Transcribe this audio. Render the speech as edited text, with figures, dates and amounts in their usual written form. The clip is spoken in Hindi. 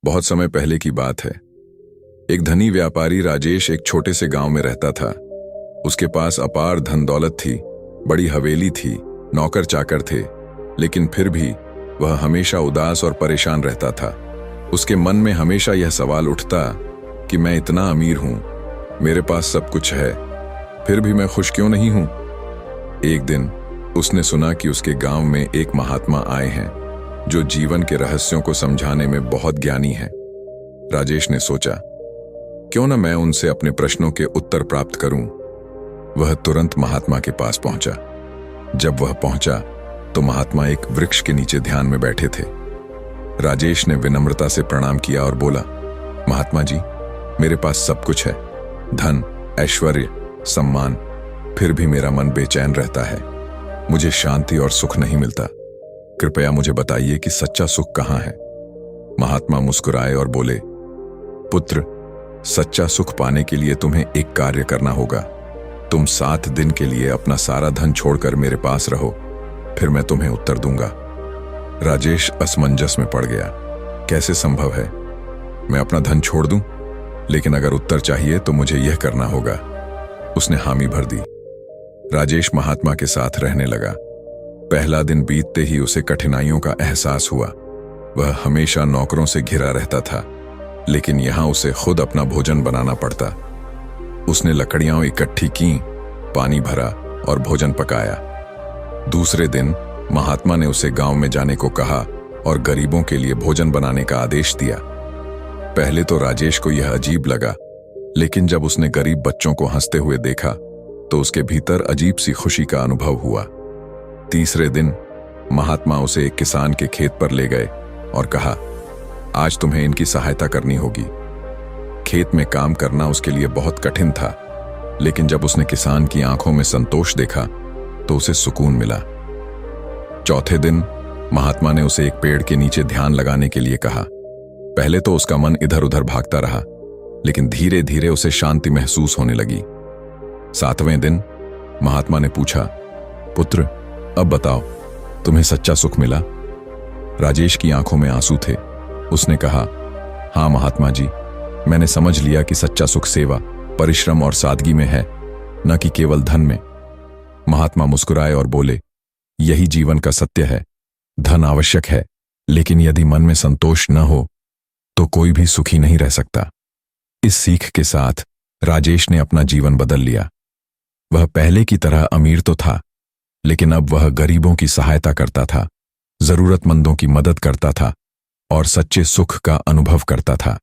बहुत समय पहले की बात है। एक धनी व्यापारी राजेश एक छोटे से गांव में रहता था। उसके पास अपार धन दौलत थी, बड़ी हवेली थी, नौकर चाकर थे, लेकिन फिर भी वह हमेशा उदास और परेशान रहता था। उसके मन में हमेशा यह सवाल उठता कि मैं इतना अमीर हूं, मेरे पास सब कुछ है, फिर भी मैं खुश क्यों नहीं हूं। एक दिन उसने सुना कि उसके गांव में एक महात्मा आए हैं जो जीवन के रहस्यों को समझाने में बहुत ज्ञानी हैं। राजेश ने सोचा, क्यों न मैं उनसे अपने प्रश्नों के उत्तर प्राप्त करूं। वह तुरंत महात्मा के पास पहुंचा। जब वह पहुंचा तो महात्मा एक वृक्ष के नीचे ध्यान में बैठे थे। राजेश ने विनम्रता से प्रणाम किया और बोला, महात्मा जी, मेरे पास सब कुछ है, धन, ऐश्वर्य, सम्मान, फिर भी मेरा मन बेचैन रहता है। मुझे शांति और सुख नहीं मिलता। कृपया मुझे बताइए कि सच्चा सुख कहाँ है। महात्मा मुस्कुराए और बोले, पुत्र, सच्चा सुख पाने के लिए तुम्हें एक कार्य करना होगा। तुम 7 दिन के लिए अपना सारा धन छोड़कर मेरे पास रहो, फिर मैं तुम्हें उत्तर दूंगा। राजेश असमंजस में पड़ गया। कैसे संभव है? मैं अपना धन छोड़ दूं? लेकिन अगर उत्तर चाहिए तो मुझे यह करना होगा। उसने हामी भर दी। राजेश महात्मा के साथ रहने लगा। पहला दिन बीतते ही उसे कठिनाइयों का एहसास हुआ। वह हमेशा नौकरों से घिरा रहता था, लेकिन यहां उसे खुद अपना भोजन बनाना पड़ता। उसने लकड़ियां इकट्ठी की, पानी भरा और भोजन पकाया। दूसरे दिन महात्मा ने उसे गांव में जाने को कहा और गरीबों के लिए भोजन बनाने का आदेश दिया। पहले तो राजेश को यह अजीब लगा, लेकिन जब उसने गरीब बच्चों को हंसते हुए देखा तो उसके भीतर अजीब सी खुशी का अनुभव हुआ। तीसरे दिन महात्मा उसे एक किसान के खेत पर ले गए और कहा, आज तुम्हें इनकी सहायता करनी होगी। खेत में काम करना उसके लिए बहुत कठिन था, लेकिन जब उसने किसान की आंखों में संतोष देखा तो उसे सुकून मिला। चौथे दिन महात्मा ने उसे एक पेड़ के नीचे ध्यान लगाने के लिए कहा। पहले तो उसका मन इधर उधर भागता रहा, लेकिन धीरे धीरे उसे शांति महसूस होने लगी। 7वें दिन महात्मा ने पूछा, पुत्र, अब बताओ, तुम्हें सच्चा सुख मिला? राजेश की आंखों में आंसू थे। उसने कहा, हां महात्मा जी, मैंने समझ लिया कि सच्चा सुख सेवा, परिश्रम और सादगी में है, न कि केवल धन में। महात्मा मुस्कुराए और बोले, यही जीवन का सत्य है। धन आवश्यक है, लेकिन यदि मन में संतोष न हो तो कोई भी सुखी नहीं रह सकता। इस सीख के साथ राजेश ने अपना जीवन बदल लिया। वह पहले की तरह अमीर तो था, लेकिन अब वह गरीबों की सहायता करता था, जरूरतमंदों की मदद करता था और सच्चे सुख का अनुभव करता था।